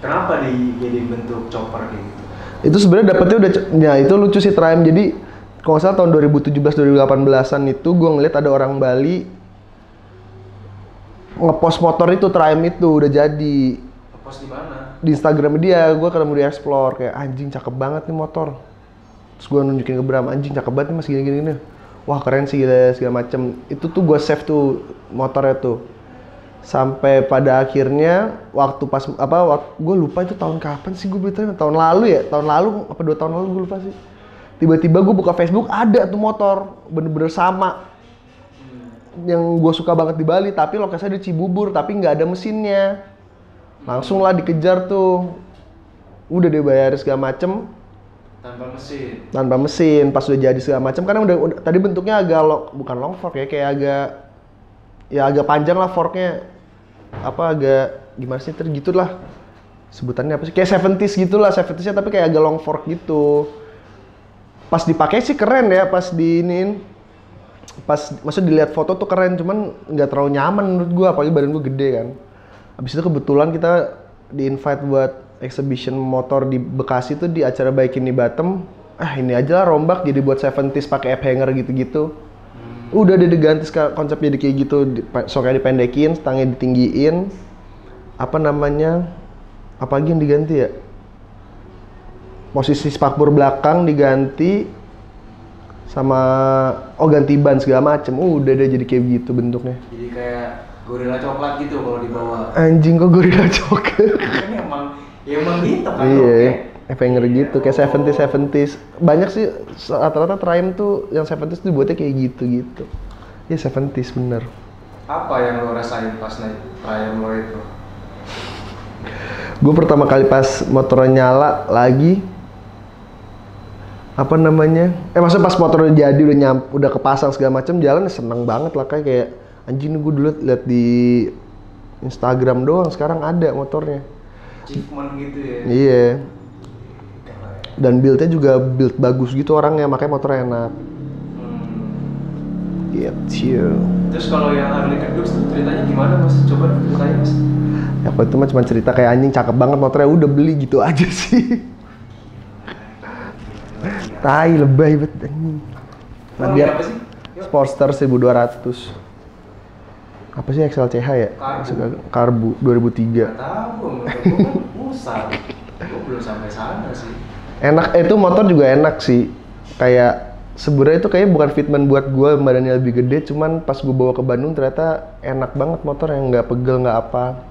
Kenapa jadi bentuk chopper kayak gitu? Itu sebenarnya dapetnya udah, ya itu lucu sih Triumph. Jadi kalau nggak salah tahun 2017-2018an itu gue ngeliat ada orang Bali ngepost motor itu Triumph itu udah jadi. Ngepost di mana? Di Instagram dia, gue ketemu di Explore kayak anjing cakep banget nih motor. Terus gue nunjukin ke Bram, anjing cakep banget nih mas gini. Wah keren sih segala macem. Itu tuh gue save tuh motornya tuh. Sampai pada akhirnya waktu pas gue lupa itu tahun kapan sih gue beli Triumph. Tahun lalu apa 2 tahun lalu gue lupa sih. Tiba-tiba gue buka Facebook ada tuh motor bener-bener sama. Yang gue suka banget di Bali tapi lokasinya di Cibubur tapi nggak ada mesinnya. Langsung lah dikejar tuh. Udah dia bayar segala macem. Tanpa mesin. Pas udah jadi segala macem karena udah tadi bentuknya agak bukan long fork ya, kayak agak panjang lah forknya. Agak gimana sih gitulah. Sebutannya apa sih? Kayak 70s gitulah, 70s-nya tapi kayak agak long fork gitu. Pas dipakai sih keren ya, maksudnya dilihat foto tuh keren, cuman nggak terlalu nyaman menurut gua, apalagi badan gua gede kan. Abis itu kebetulan kita di-invite buat exhibition motor di Bekasi tuh di acara Baikin di Batam. Ini aja lah rombak jadi buat 70s pakai F-hanger gitu-gitu. Udah diganti konsepnya kayak gitu, soknya dipendekin, stangnya ditinggiin. Apa lagi yang diganti ya? Posisi spakbor belakang diganti sama ganti ban segala macem. Udah deh jadi kayak gitu bentuknya. Jadi kayak gorila coklat gitu kalau dibawa. Anjing kok gorila coklat. Kan emang gitu kan. Iya, F-hanger gitu kayak 70s. Banyak sih rata-rata Triumph tuh yang 70s tuh dibuatnya kayak gitu. Iya 70s bener. Apa yang lo rasain pas naik Triumph lo itu? Gue pertama kali pas motornya nyala lagi maksudnya pas motornya jadi udah kepasang segala macam, jalan seneng banget lah kayak anjing gue dulu liat di Instagram doang, sekarang ada motornya. Achievement gitu ya. Iya. Dan build-nya juga build bagus gitu orangnya, makanya motornya enak. Gitu. Terus kalau yang Harley Kedux ceritanya gimana mas? Coba ceritain mas. Ya apa itu mah cuma cerita kayak anjing cakep banget motornya, udah beli gitu aja sih. Tai lebay banget anjing. Nah, dia apa sih? Sportster 1200. Apa sih XLCH ya? Karbu 2003. Gak tahu, gue kan pusat. Gue belum sampai sana sih. Enak, itu motor juga enak sih. Kayak sebenarnya itu kayaknya bukan fitment buat gue, badannya lebih gede, cuman pas gue bawa ke Bandung ternyata enak banget motor yang nggak pegel nggak apa.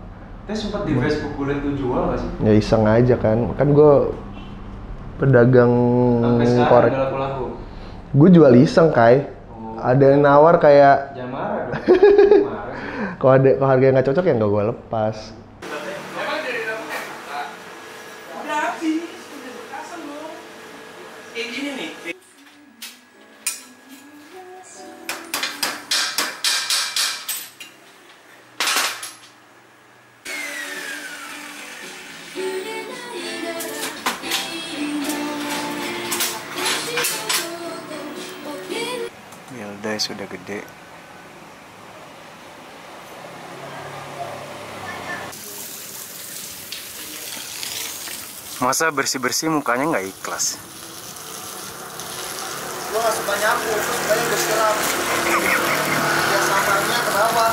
Tapi sempat di Facebook gue liat tuh jual nggak sih? Ya iseng aja kan gue pedagang korek. Sampai sekarang laku-laku? Gue jual iseng Kai. Ada yang nawar kayak jangan marah dong. Marah sih. kalau harganya nggak cocok ya nggak gue lepas. Emang dari dapurnya? Udah habis, udah bekasan loh. sudah gede. Masa bersih-bersih mukanya nggak ikhlas? Gue gak suka nyapu, gue sukanya bersiram. Ya samarnya kenapa?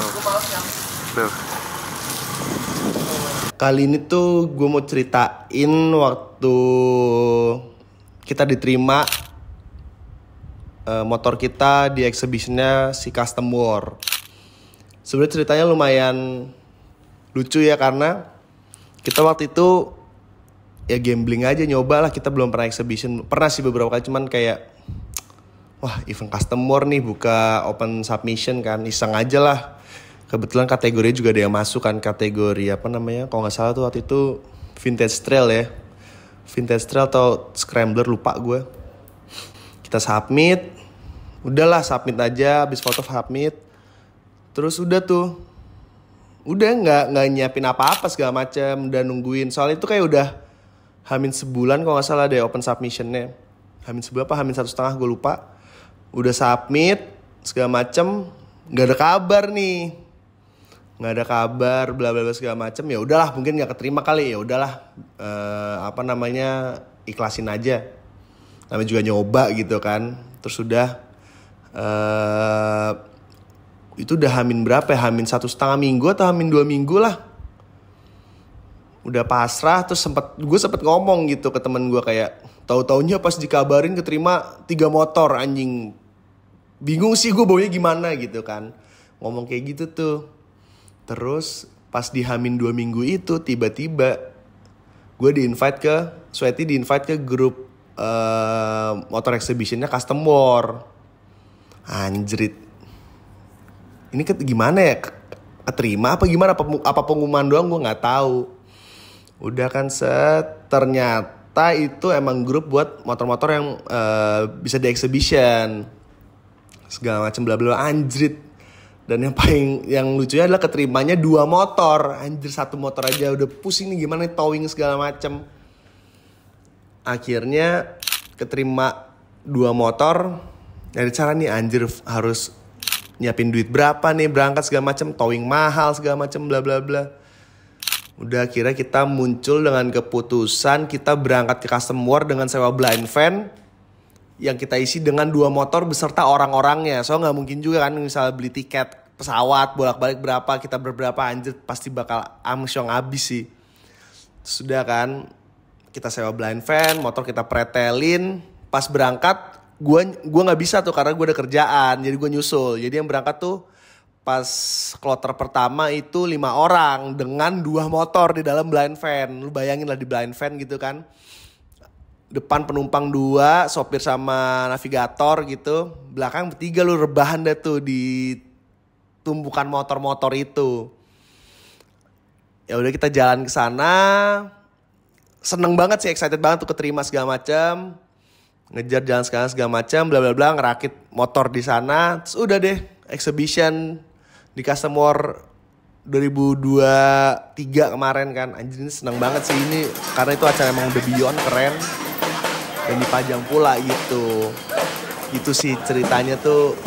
Gue malas nyapu. Tuh. Kali ini tuh gue mau ceritain waktu kita diterima motor kita di exhibitionnya si Custom War. Sebenarnya ceritanya lumayan lucu ya, karena kita waktu itu ya gambling aja, nyoba lah. Kita belum pernah exhibition, pernah sih beberapa kali, cuman kayak wah event Custom War nih buka open submission kan, iseng aja lah. Kebetulan kategori juga ada yang masuk kan, kategori apa namanya, kalau nggak salah tuh waktu itu vintage trail ya, vintage trail atau scrambler, lupa gue. Kita submit, udahlah submit aja, habis foto submit, terus udah tuh, udah nggak nyiapin apa-apa segala macam, udah nungguin. Soalnya itu kayak udah hamin sebulan kalau nggak salah deh open submissionnya, hamin sebulan apa hamin 1,5 gue lupa. Udah submit segala macam, nggak ada kabar nih. Nggak ada kabar, bla bla bla segala macem. Ya udahlah, mungkin nggak keterima kali. Ya udahlah, apa namanya, ikhlasin aja. Namanya juga nyoba gitu kan. Terus udah itu udah hamin berapa ya? Hamin 1,5 minggu atau hamin 2 minggu lah. Udah pasrah. Terus gue sempet ngomong gitu ke temen gue kayak, tahu-taunya pas dikabarin keterima 3 motor, anjing. Bingung sih gue baunya gimana gitu kan. Ngomong kayak gitu tuh. Terus pas di hamin 2 minggu itu tiba-tiba gue di-invite ke Sweaty, di-invite ke grup motor exhibitionnya Custom War. Anjrit, ini gimana ya, keterima apa gimana, apa pengumuman doang gue nggak tahu. Udah kan ternyata itu emang grup buat motor-motor yang bisa di exhibition segala macam bla bla, anjrit. Dan yang lucunya adalah keterimanya 2 motor. Anjir, 1 motor aja udah pusing nih gimana nih, towing segala macem. Akhirnya keterima 2 motor. Dari cara nih, anjir harus nyiapin duit berapa nih, berangkat segala macem, towing mahal segala macem bla bla bla. Udah akhirnya kita muncul dengan keputusan kita berangkat ke Custom War dengan sewa blind van yang kita isi dengan 2 motor beserta orang-orangnya. So nggak mungkin juga kan misalnya beli tiket pesawat bolak-balik berapa, kita berberapa, anjir pasti bakal amsyong abis sih. Sudah kan kita sewa blind van, motor kita pretelin. Pas berangkat gue nggak bisa tuh karena gue ada kerjaan, jadi gue nyusul. Jadi yang berangkat tuh pas kloter pertama itu 5 orang dengan 2 motor di dalam blind van. Lu bayangin lah di blind van gitu kan. Depan penumpang 2, sopir sama navigator gitu. Belakang 3, lu rebahan deh tuh di tumpukan motor-motor itu. Ya udah kita jalan ke sana. Seneng banget sih, excited banget tuh keterima segala macam. Ngejar jalan segala macam, bla bla bla, ngerakit motor di sana. Terus udah deh exhibition di Custom War 2023 kemarin kan. Anjir, ini seneng banget sih ini karena itu acara emang udah beyond keren. Dan dipajang pula gitu. Itu sih ceritanya tuh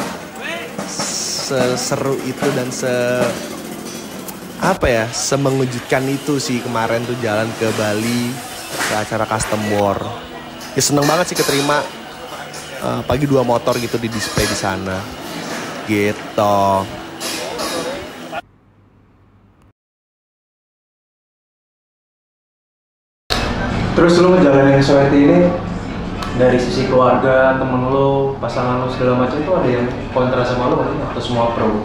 seseru itu dan semengejutkan itu sih kemarin tuh jalan ke Bali ke acara Custom War. Ya seneng banget sih keterima pagi 2 motor gitu di display di sana. Gitu. Terus lu ngejalanin Sweaty ini dari sisi keluarga, temen lu, pasangan lu segala macam tuh ada yang kontra sama lu atau semua pro?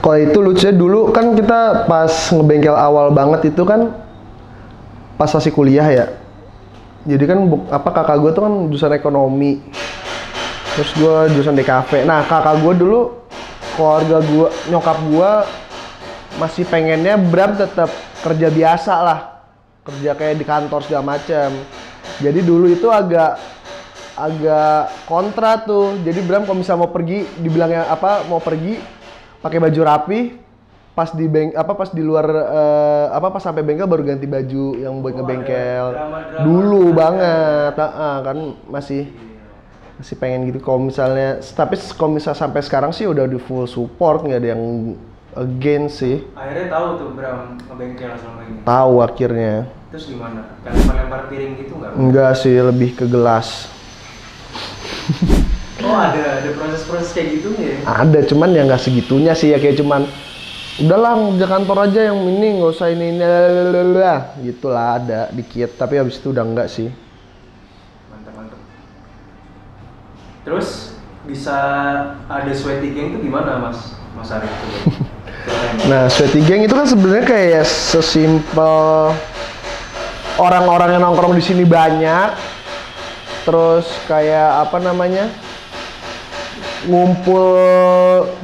Kalau itu lucunya dulu kan kita pas ngebengkel awal banget itu kan pas masih kuliah ya. Jadi kan kakak gue tuh kan jurusan ekonomi. Terus gue jurusan DKV. Nah, kakak gue dulu, keluarga gue, nyokap gue masih pengennya Bram tetap kerja biasa lah. Kerja kayak di kantor segala macam. Jadi dulu itu agak kontra tuh. Jadi Bram kalau misalnya mau pergi, dibilangnya mau pergi pakai baju rapi, pas di luar pas sampai bengkel baru ganti baju yang buat ngebengkel. Dulu banget, kan masih Masih pengen gitu. Kalau misalnya, tapi kalau misalnya sampai sekarang sih udah di full support, nggak ada yang against sih. Akhirnya tahu tuh Bram ngebengkel selama ini. Tahu akhirnya. Terus gimana? Lempar-lempar piring gitu nggak? Enggak sih, lebih ke gelas. Oh ada proses-proses kayak gitu ya? Ada, cuman ya nggak segitunya sih ya, kayak cuman udahlah kerja kantor aja yang ini, nggak usah ini lah, gitulah ada dikit. Tapi habis itu udah enggak sih. Mantap. Terus bisa ada sweaty gang itu gimana Mas Arif tuh? Nah, sweaty gang itu kan sebenarnya kayak sesimpel orang-orang yang nongkrong di sini banyak, terus kayak apa namanya, ngumpul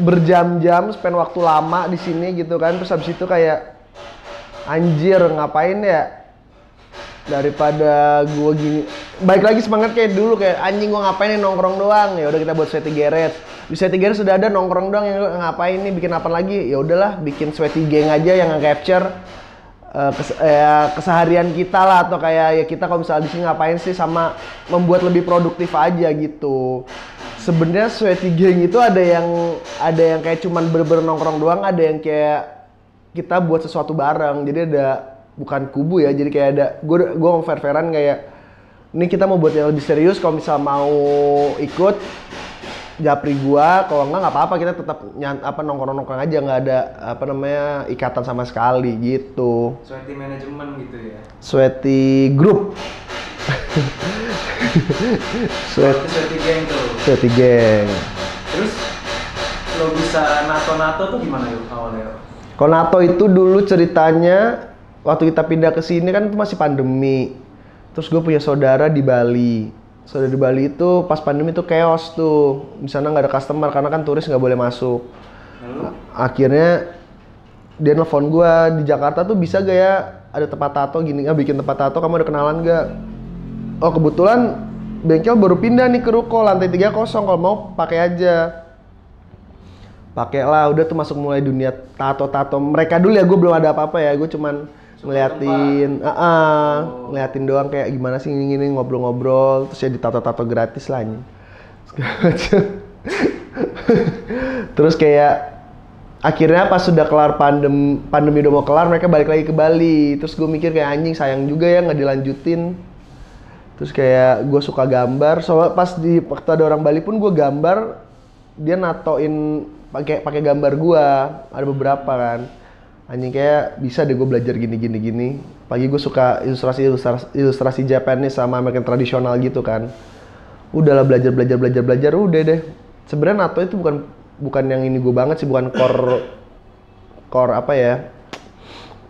berjam-jam, spend waktu lama di sini gitu kan. Terus habis itu kayak anjir ngapain ya, daripada gua gini, balik lagi semangat kayak dulu, kayak anjing gua ngapain nih nongkrong doang, ya udah kita buat sweaty garage. Di sweaty garage sudah ada nongkrong doang, yang ngapain nih bikin apa lagi, ya udahlah bikin sweaty gang aja yang nge-capture keseharian kita lah, atau kayak ya kita kalau misalnya di sini ngapain sih, sama membuat lebih produktif aja gitu. Sebenarnya sweaty gang itu ada yang kayak cuman bener-bener nongkrong doang, ada yang kayak kita buat sesuatu bareng. Jadi ada, bukan kubu ya, jadi kayak ada gue mau fair-fairan kayak ini kita mau buat yang lebih serius, kalau misal mau ikut japri gua, kalau nggak apa-apa, kita tetap nongkrong-nongkrong aja, nggak ada apa namanya ikatan sama sekali gitu. Sweaty manajemen gitu ya? Sweaty group. Sweaty gang tuh. Sweaty gang. Terus lo bisa nato tuh gimana yuk awalnya? Kalau nato itu dulu ceritanya waktu kita pindah ke sini kan itu masih pandemi. Terus gue punya saudara di Bali. Saudara di Bali itu pas pandemi itu chaos tuh. Di sana nggak ada customer karena kan turis nggak boleh masuk. Lalu? Akhirnya dia nelfon gue, di Jakarta tuh bisa gak ya ada tempat tato gini, bikin tempat tato, kamu ada kenalan gak? Oh kebetulan bengkel baru pindah nih ke ruko lantai 30, kalau mau pakai aja. Pakai lah, udah tuh masuk mulai dunia tato mereka dulu ya. Gue belum ada apa-apa ya, gue cuman ngeliatin, ngeliatin doang kayak gimana sih gini ngobrol-ngobrol, terus ya ditato-tato gratis lah ini. Terus kayak akhirnya pas sudah kelar pandemi udah mau kelar, mereka balik lagi ke Bali. Terus gue mikir kayak anjing sayang juga ya nggak dilanjutin. Terus kayak gue suka gambar, soalnya pas di waktu ada orang Bali pun gue gambar, dia natoin pakai gambar gue, ada beberapa kan. Anjing kayak bisa deh gue belajar gini. Pagi gue suka ilustrasi Japanese sama American tradisional gitu kan. Udahlah belajar, udah deh. Sebenarnya nato itu bukan yang ini gue banget sih, bukan core apa ya,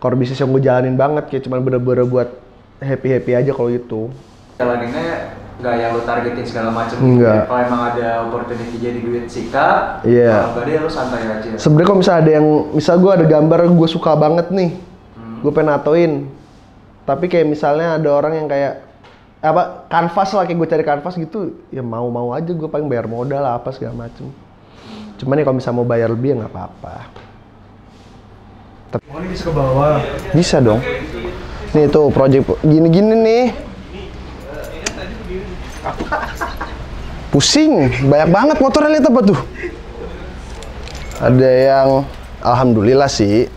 core bisnis yang gue jalanin banget, kayak cuman bener-bener buat happy aja kalau itu. Jalaninnya nggak yang lo targetin segala macam. Enggak. Kalau emang ada opportunity jadi duit sikat, Iya. kalau nggak ada lo santai aja. Sebenarnya kalau misalnya ada yang, misal gue ada gambar gue suka banget nih, gue pengen natoin, tapi kayak misalnya ada orang yang kayak apa kanvas lah, kayak gue cari kanvas gitu, ya mau aja, gue paling bayar modal lah apa segala macem. Cuman ya kalau misalnya mau bayar lebih ya nggak apa-apa. Oh ini bisa ke bawah. Bisa dong. Nih tuh project gini-gini nih. Pusing, banyak banget motornya, lihat apa tuh. Ada yang alhamdulillah sih,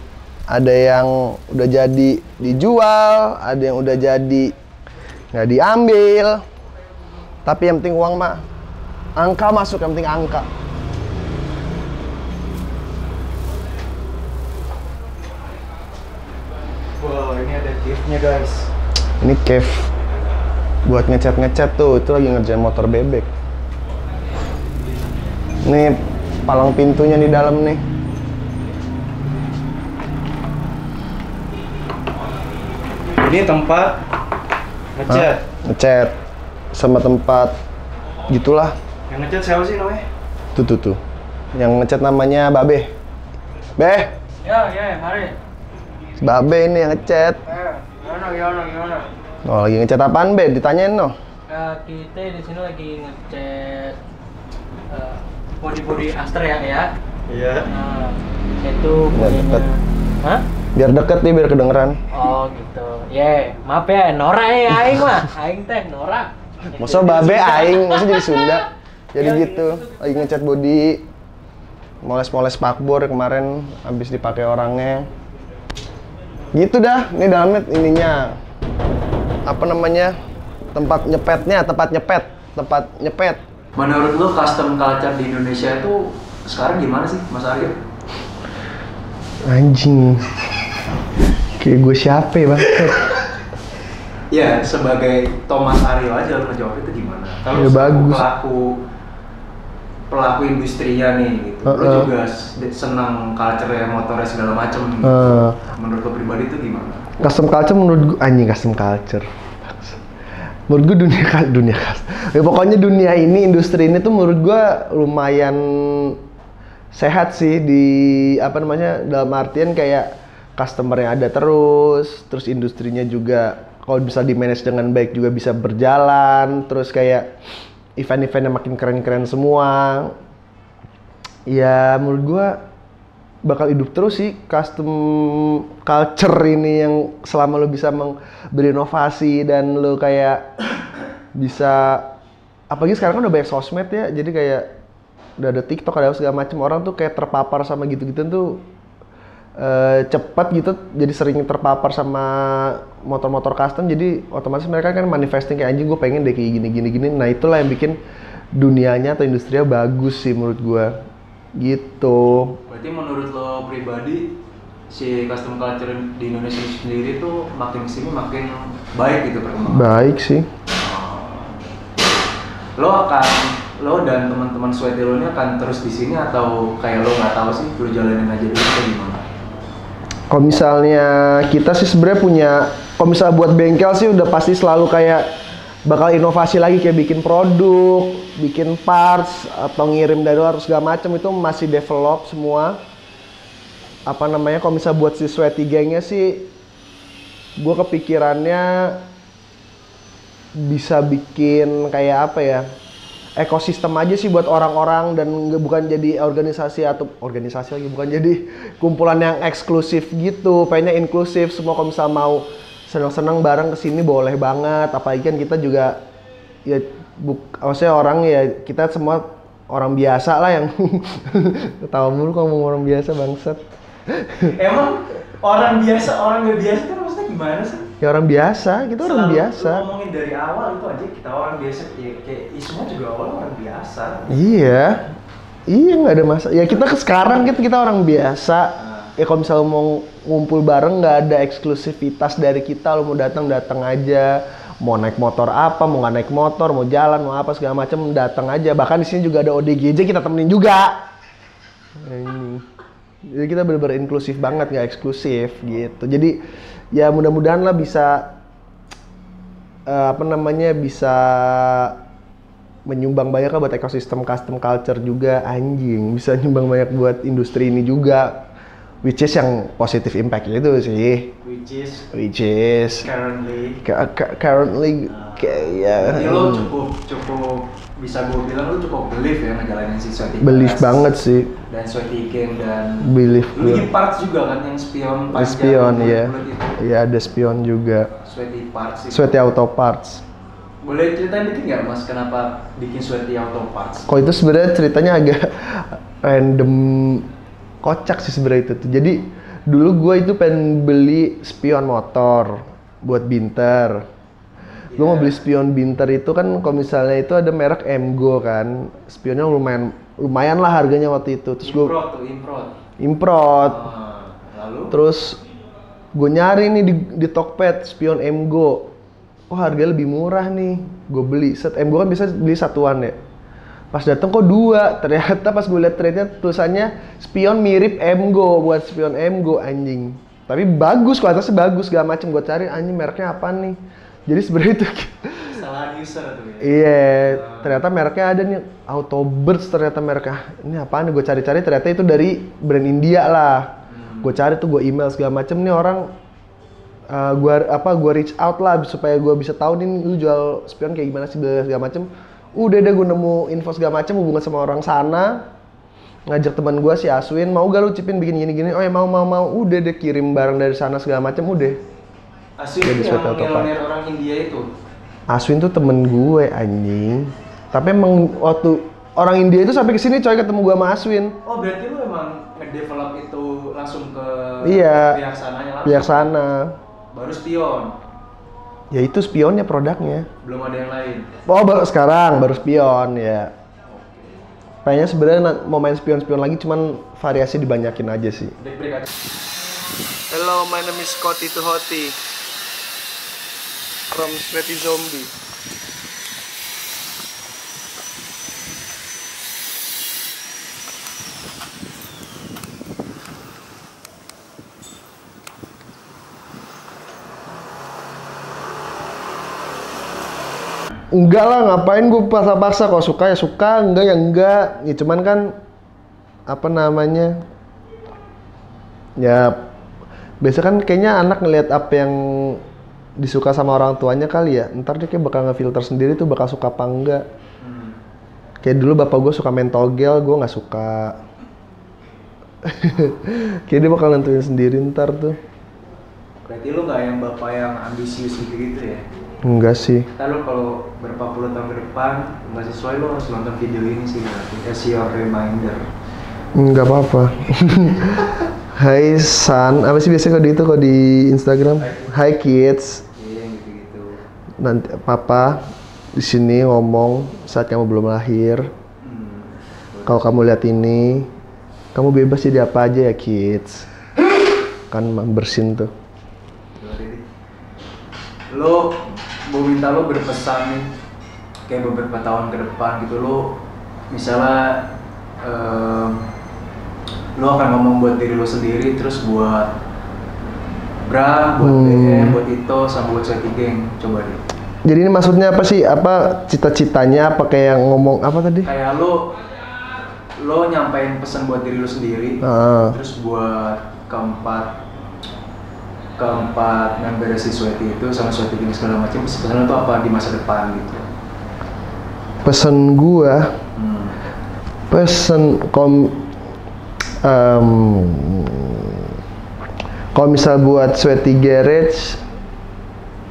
ada yang udah jadi dijual, ada yang udah jadi nggak diambil. Tapi yang penting uang mah, angka masuk, yang penting angka. Wow, ini ada cave-nya guys. Ini cave buat ngecat tuh, itu lagi ngerjain motor bebek. Nih palang pintunya di dalam nih. Ini tempat ngecat. Ngecat sama tempat gitulah. Yang ngecat siapa sih namanya? Tuh. Yang ngecat namanya Babe. Beh, Ya, hari. Babe ini yang ngecat. Gimana? Oh, lagi ngecat apaan, Be? Ditanyain no. Kita di sini lagi ngecat body Aster ya. Iya. Nah, itu Biar deket. Hah? Biar deket nih, biar kedengeran. Oh gitu. Maaf ya, Nora aing mah. Aing teh Nora. Masa Babe aing, masa jadi Sunda? Jadi gitu, lagi ngecat body, moles-moles spakbor kemarin habis dipakai orangnya. Gitu dah, ini dalamnya ininya apa namanya? Tempat nyepet. Menurut lu custom culture di Indonesia itu sekarang gimana sih, Mas Aryo? Anjing. Kayak gue siapa ya, Bang? Ya, sebagai Thomas Aryo aja lu ngejawab itu gimana? Kalau Ya, bagus. pelaku industrinya nih gitu. Lu juga senang culture motornya segala macem gitu. Menurut lu pribadi itu gimana? Custom culture menurut gue anjing custom culture. Menurut gue dunia ya pokoknya dunia ini, industri ini tuh menurut gue lumayan sehat sih di apa namanya, dalam artian kayak customer-nya ada terus industrinya juga kalau bisa di manage dengan baik juga bisa berjalan, terus kayak event-eventnya makin keren-keren semua. Ya menurut gue bakal hidup terus sih custom culture ini, yang selama lo bisa berinovasi dan lo kayak bisa, apalagi sekarang kan udah banyak sosmed ya, jadi kayak udah ada TikTok, ada segala macam, orang tuh kayak terpapar sama gitu-gitu tuh cepat gitu, jadi sering terpapar sama motor-motor custom, jadi otomatis mereka kan manifesting kayak anjing gue pengen deh kayak gini. Nah itulah yang bikin dunianya atau industrinya bagus sih menurut gue gitu. Berarti menurut lo pribadi si custom culture di Indonesia sendiri tuh makin kesini makin baik gitu perkembangan? Baik sih. Lo dan teman-teman Sweaty lo ini akan terus di sini atau kayak lo nggak tahu sih, lo jalanin aja dulu atau gimana? Kalau misalnya kita sih sebenarnya punya, kalau misalnya buat bengkel sih udah pasti selalu kayak bakal inovasi lagi, kayak bikin produk, bikin parts atau ngirim dari luar segala macam, itu masih develop semua. Apa namanya, kalau misalnya buat si Sweaty Gang-nya sih gue kepikirannya bisa bikin kayak apa ya, ekosistem aja sih buat orang-orang, dan bukan jadi organisasi lagi, bukan jadi kumpulan yang eksklusif gitu, pengennya inklusif semua. Kalau misalnya mau seneng-seneng bareng kesini boleh banget, apalagi kan kita juga ya maksudnya orang ya, kita semua orang biasa lah yang ketawa mulu kalau ngomong orang biasa, bangsat. Emang orang nggak biasa kan maksudnya gimana sih? Ya orang biasa, kita orang biasa. Ngomongin dari awal itu aja kita orang biasa, ya, kayak semua juga awal orang biasa. Iya nggak ada masalah. Ya kita sekarang kita orang biasa. Ya kalau misalnya mau ngumpul bareng nggak ada eksklusivitas dari kita, lo mau datang aja. Mau naik motor apa, mau nggak naik motor, mau jalan, mau apa segala macam, datang aja. Bahkan di sini juga ada ODGJ, kita temenin juga. Ini. Jadi kita bener-bener inklusif banget, nggak eksklusif gitu. Jadi ya mudah-mudahan lah bisa bisa menyumbang banyak lah buat ekosistem custom culture juga, anjing. Bisa nyumbang banyak buat industri ini juga. Which is yang positive impact itu sih. Which is currently kayak ya lo cukup bisa gue bilang lo cukup believe ya ngejalanin si Sweaty believe banget sih. Dan Sweaty Gang dan Believe lu bikin parts juga kan yang spion panjang. Spion ya. Itu. Iya ada spion juga. Sweaty Parts itu. Sweaty Auto Parts. Boleh ceritain dikit nggak Mas kenapa bikin Sweaty Auto Parts? Kok itu sebenarnya ceritanya agak random, kocak sih sebenarnya itu tuh. Jadi dulu gue itu pengen beli spion motor buat Binter. Gue mau beli spion Binter itu kan, kalau misalnya itu ada merek Emgo kan, spionnya lumayan lah harganya waktu itu. Terus gue improt. Lalu? Terus gue nyari nih di Tokped spion Emgo. Oh harganya lebih murah nih, gue beli. Set Emgo kan bisa beli satuan ya. Pas dateng kok dua, ternyata pas gue liat trade-nya tulisannya spion mirip Emgo, buat spion Emgo, anjing. Tapi bagus, kualitasnya bagus, segala macem. Gue cari anjing mereknya apa nih. Jadi sebenarnya itu kesalahan user tuh ya? Iya, ternyata mereknya ada nih, Autobirds ternyata mereknya. Ini apaan nih, gue cari-cari ternyata itu dari brand India lah. Gue cari tuh, gue email segala macem nih orang, gue reach out lah supaya gue bisa tahu nih lu jual spion kayak gimana sih segala macem. Udah deh gue nemu info segala macem, hubungan sama orang sana, ngajak teman gue si Aswin, mau gak lu cipin bikin gini-gini? Oh ya mau. Udah deh kirim barang dari sana segala macem, udah. Aswin itu yang milioner orang India itu? Aswin tuh temen gue anjing. Tapi emang waktu orang India itu sampai ke sini coy ketemu gua sama Aswin. Oh berarti lu emang ngedevelop itu langsung ke Iya. pihak sananya langsung? Pihak sana. Baru spion? Ya itu spionnya produknya. Belum ada yang lain? Oh sekarang baru spion ya. Kayaknya sebenarnya mau main spion-spion lagi cuman variasi dibanyakin aja sih. Break aja. Hello, my name is Scotty Tuhoti from Sweaty Zombie. Enggak lah, ngapain gue paksa-paksa. Kalau suka ya suka, enggak ya enggak. Ya cuman kan apa namanya? Ya biasa kan kayaknya anak ngelihat apa yang disuka sama orang tuanya kali ya. Ntar dia kayak bakal ngefilter sendiri tuh bakal suka apa enggak. Kayak dulu bapak gue suka main togel, gue nggak suka. Kayak dia bakal nentuin sendiri ntar tuh. Berarti lu nggak yang bapak yang ambisius gitu ya? Enggak sih. Ntar lu kalau berapa puluh tahun ke depan nggak sesuai lu harus nonton video ini sih berarti as your reminder. Enggak apa-apa. Hai San, apa sih biasanya kalau di Instagram? Hi kids. Iya gitu-gitu. Nanti papa di sini ngomong saat kamu belum lahir. Kalau kamu lihat ini, kamu bebas jadi apa aja ya kids. Kan bersin tuh. Lo, gue minta lo berpesan nih kayak beberapa tahun ke depan gitu lo misalnya lo akan ngomong buat diri lo sendiri terus buat Bra, buat BM, buat Ito, sama buat Sweaty Gang, coba deh. Jadi ini maksudnya apa sih? Apa cita-citanya? Apa kayak ngomong apa tadi? Kayak lo nyampein pesan buat diri lo sendiri, terus buat keempat member si Sweaty itu sama Sweaty Gang segala macam, pesan lo tuh apa di masa depan gitu? Pesan gua, kalau misal buat Sweaty Garage,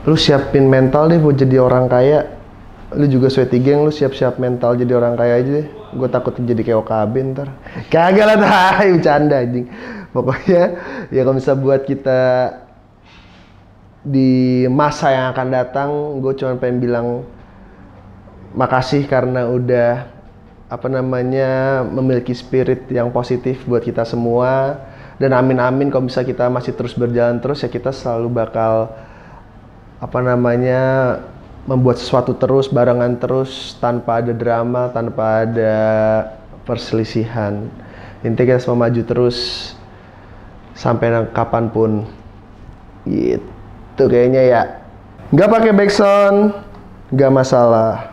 lu siapin mental deh buat jadi orang kaya. Lu juga Sweaty Gang, lu siap-siap mental jadi orang kaya aja deh. Gue takut jadi kayak OKB ntar. Kagak lah, tai, bercanda anjing. Pokoknya ya kalau misal buat kita di masa yang akan datang, gue cuma pengen bilang makasih karena udah memiliki spirit yang positif buat kita semua. Dan amin kalau bisa kita masih terus berjalan terus ya kita selalu bakal membuat sesuatu terus, barengan terus, tanpa ada drama, tanpa ada perselisihan. Intinya kita semua maju terus sampai kapanpun. Gitu kayaknya ya. Nggak pakai backsound, nggak masalah.